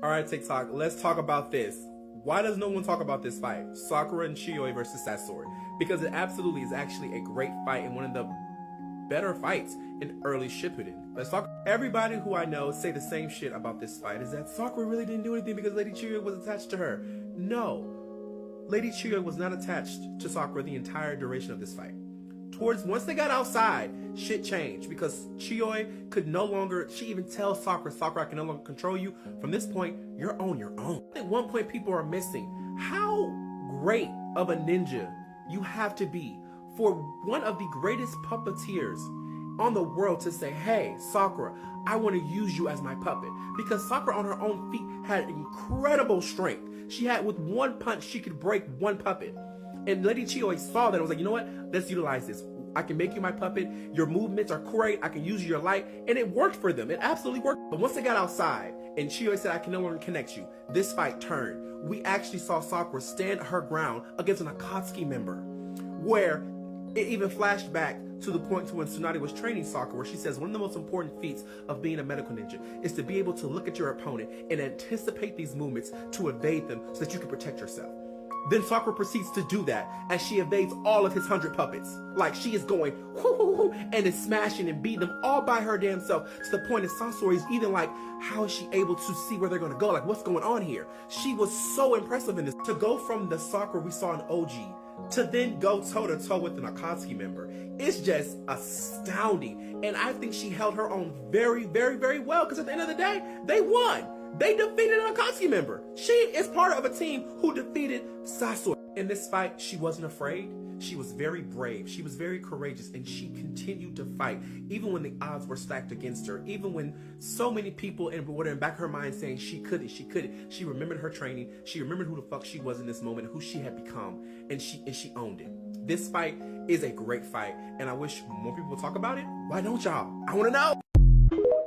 All right, TikTok, let's talk about this. Why does no one talk about this fight? Sakura and Chiyo versus Sasori. Because it absolutely is actually a great fight and one of the better fights in early Shippuden. Let's talk. Everybody who I know say the same shit about this fight, is that Sakura really didn't do anything because Lady Chiyo was attached to her. No. Lady Chiyo was not attached to Sakura the entire duration of this fight. Once they got outside, shit changed because Chiyo could no longer, she even tells Sakura, I can no longer control you. From this point, you're on your own. At one point, people are missing how great of a ninja you have to be for one of the greatest puppeteers on the world to say, hey, Sakura, I want to use you as my puppet. Because Sakura on her own feet had incredible strength. She had, with one punch, she could break one puppet. And Lady Chiyo saw that and was like, you know what? Let's utilize this. I can make you my puppet. Your movements are great. I can use your light. And it worked for them. It absolutely worked. But once they got outside and Chiyo said, I can no longer connect you, this fight turned. We actually saw Sakura stand her ground against an Akatsuki member, where it even flashed back to the point to when Tsunade was training Sakura, where she says one of the most important feats of being a medical ninja is to be able to look at your opponent and anticipate these movements to evade them so that you can protect yourself. Then Sakura proceeds to do that as she evades all of his 100 puppets. Like, she is going whoo, and is smashing and beating them all by her damn self, to the point that Sasori is even like, how is she able to see where they're going to go? Like, what's going on here? She was so impressive in this. To go from the Sakura we saw in OG to then go toe-to-toe with an Akatsuki member, it's just astounding. And I think she held her own very, very, very well, because at the end of the day, they won. They defeated an Akatsuki member. She is part of a team who defeated Sasori. In this fight, she wasn't afraid. She was very brave. She was very courageous, and she continued to fight, even when the odds were stacked against her, even when so many people were in the back of her mind saying she couldn't. She remembered her training. She remembered who the fuck she was in this moment, who she had become, and she owned it. This fight is a great fight, and I wish more people would talk about it. Why don't y'all? I want to know.